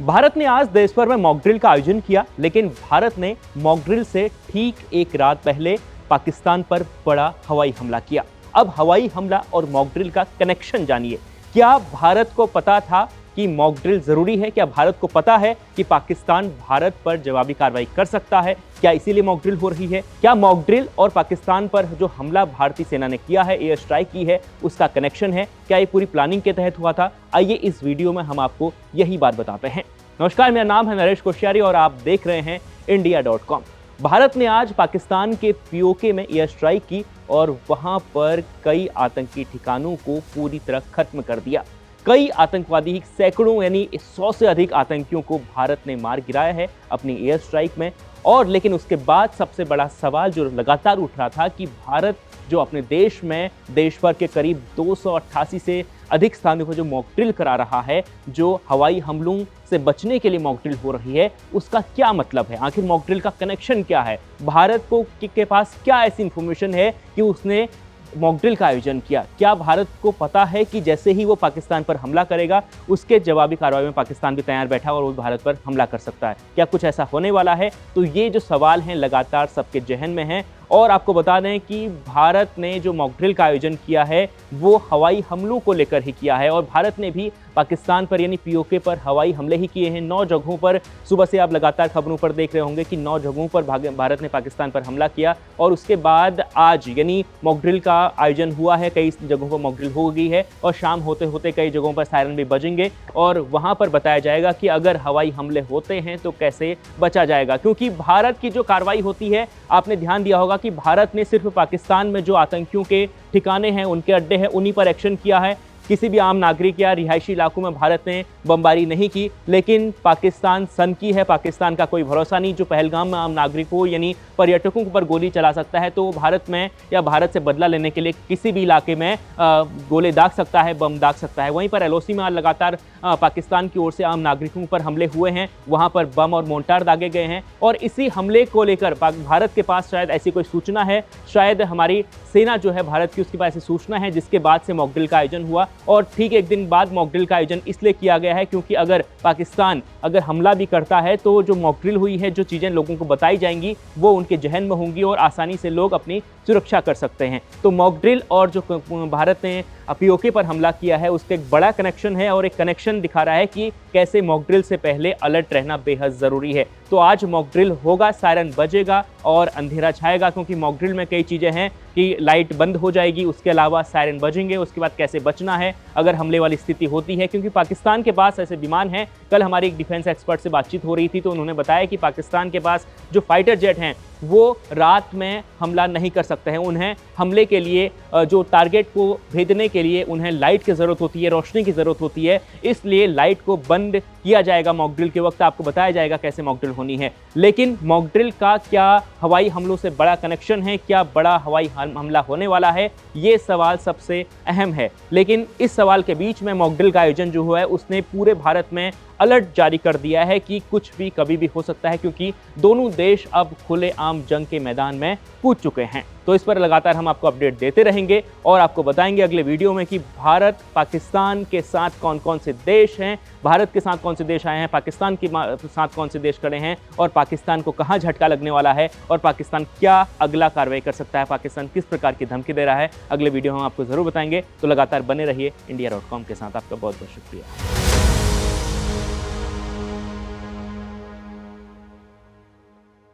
भारत ने आज देश भर में मॉक ड्रिल का आयोजन किया, लेकिन भारत ने मॉक ड्रिल से ठीक एक रात पहले पाकिस्तान पर बड़ा हवाई हमला किया। अब हवाई हमला और मॉक ड्रिल का कनेक्शन जानिए। क्या भारत को पता था कि मॉक ड्रिल जरूरी है? क्या भारत को पता है कि पाकिस्तान भारत पर जवाबी कार्रवाई कर सकता है? क्या इसीलिए मॉक ड्रिल हो रही है? क्या मॉक ड्रिल और पाकिस्तान पर जो हमला भारतीय सेना ने किया है, एयर स्ट्राइक की है, उसका कनेक्शन है? क्या ये पूरी प्लानिंग के तहत हुआ था? आइए इस वीडियो में हम आपको यही बात बताते हैं। नमस्कार, मेरा नाम है नरेश कोश्यारी और आप देख रहे हैं India.com। भारत ने आज पाकिस्तान के पीओके में एयर स्ट्राइक की और वहां पर कई आतंकी ठिकानों को पूरी तरह खत्म कर दिया। कई आतंकवादी, सैकड़ों यानी 100 से अधिक आतंकियों को भारत ने मार गिराया है अपनी एयर स्ट्राइक में। और लेकिन उसके बाद सबसे बड़ा सवाल जो लगातार उठ रहा था कि भारत जो अपने देश में देश भर के करीब 288 से अधिक स्थानों पर जो मॉक ड्रिल करा रहा है, जो हवाई हमलों से बचने के लिए मॉक ड्रिल हो रही है, उसका क्या मतलब है? आखिर मॉक ड्रिल का कनेक्शन क्या है? भारत को के पास क्या ऐसी इंफॉर्मेशन है कि उसने मॉक ड्रिल का आयोजन किया? क्या भारत को पता है कि जैसे ही वो पाकिस्तान पर हमला करेगा, उसके जवाबी कार्रवाई में पाकिस्तान भी तैयार बैठा और वो भारत पर हमला कर सकता है? क्या कुछ ऐसा होने वाला है? तो ये जो सवाल हैं लगातार सबके जहन में हैं। और आपको बता दें कि भारत ने जो मॉक ड्रिल का आयोजन किया है वो हवाई हमलों को लेकर ही किया है और भारत ने भी पाकिस्तान पर यानी पीओके पर हवाई हमले ही किए हैं। 9 जगहों पर, सुबह से आप लगातार खबरों पर देख रहे होंगे कि 9 जगहों पर भारत ने पाकिस्तान पर हमला किया और उसके बाद आज यानी मॉक ड्रिल का आयोजन हुआ है। कई जगहों पर मॉक ड्रिल हो गई है और शाम होते होते कई जगहों पर सायरन भी बजेंगे और वहां पर बताया जाएगा कि अगर हवाई हमले होते हैं तो कैसे बचा जाएगा। क्योंकि भारत की जो कार्रवाई होती है, आपने ध्यान दिया होगा कि भारत ने सिर्फ पाकिस्तान में जो आतंकियों के ठिकाने हैं, उनके अड्डे हैं, उन्हीं पर एक्शन किया है। किसी भी आम नागरिक या रिहायशी इलाकों में भारत ने बमबारी नहीं की। लेकिन पाकिस्तान सनकी है, पाकिस्तान का कोई भरोसा नहीं। जो पहलगाम में आम नागरिकों यानी पर्यटकों पर गोली चला सकता है, तो भारत में या भारत से बदला लेने के लिए किसी भी इलाके में गोले दाग सकता है, बम दाग सकता है। वहीं पर एलओसी में लगातार पाकिस्तान की ओर से आम नागरिकों पर हमले हुए हैं, वहां पर बम और मोर्टार दागे गए हैं। और इसी हमले को लेकर भारत के पास शायद ऐसी कोई सूचना है, शायद हमारी सेना जो है भारत की, उसके पास ऐसी सूचना है, जिसके बाद से मॉक ड्रिल का आयोजन हुआ। और ठीक एक दिन बाद मॉक ड्रिल का आयोजन इसलिए किया गया है क्योंकि अगर पाकिस्तान हमला भी करता है तो जो मॉक ड्रिल हुई है, जो चीज़ें लोगों को बताई जाएंगी, वो उनके जहन में होंगी और आसानी से लोग अपनी सुरक्षा कर सकते हैं। तो मॉक ड्रिल और जो भारत ने पीओके पर हमला किया है, उसका एक बड़ा कनेक्शन है और एक कनेक्शन दिखा रहा है कि कैसे मॉक ड्रिल से पहले अलर्ट रहना बेहद ज़रूरी है। तो आज मॉक ड्रिल होगा, सायरन बजेगा और अंधेरा छाएगा, क्योंकि मॉक ड्रिल में कई चीज़ें हैं कि लाइट बंद हो जाएगी, उसके अलावा सायरन बजेंगे, उसके बाद कैसे बचना है अगर हमले वाली स्थिति होती है। क्योंकि पाकिस्तान के पास ऐसे विमान हैं। कल हमारी एक डिफेंस एक्सपर्ट से बातचीत हो रही थी तो उन्होंने बताया कि पाकिस्तान के पास जो फाइटर जेट हैं वो रात में हमला नहीं कर सकते हैं। उन्हें हमले के लिए, जो टारगेट को भेदने के लिए उन्हें लाइट की ज़रूरत होती है, रोशनी की ज़रूरत होती है। इसलिए लाइट को बंद किया जाएगा मॉक ड्रिल के वक्त। आपको बताया जाएगा कैसे मॉक ड्रिल होनी है। लेकिन मॉक ड्रिल का क्या हवाई हमलों से बड़ा कनेक्शन है? क्या बड़ा हवाई हमला होने वाला है? ये सवाल सबसे अहम है। लेकिन इस सवाल के बीच में मॉक ड्रिल का आयोजन जो हुआ है, उसने पूरे भारत में अलर्ट जारी कर दिया है कि कुछ भी कभी भी हो सकता है, क्योंकि दोनों देश अब खुले आम जंग के मैदान में कूद चुके हैं। तो इस पर लगातार हम आपको अपडेट देते रहेंगे और आपको बताएंगे अगले वीडियो में कि भारत पाकिस्तान के साथ कौन कौन से देश हैं, भारत के साथ कौन से देश आए हैं, पाकिस्तान के साथ कौन से देश खड़े हैं और पाकिस्तान को कहां झटका लगने वाला है और पाकिस्तान क्या अगला कार्रवाई कर सकता है, पाकिस्तान किस प्रकार की धमकी दे रहा है। अगले वीडियो हम आपको जरूर बताएंगे। तो लगातार बने रहिए India.com के साथ। आपका बहुत बहुत शुक्रिया।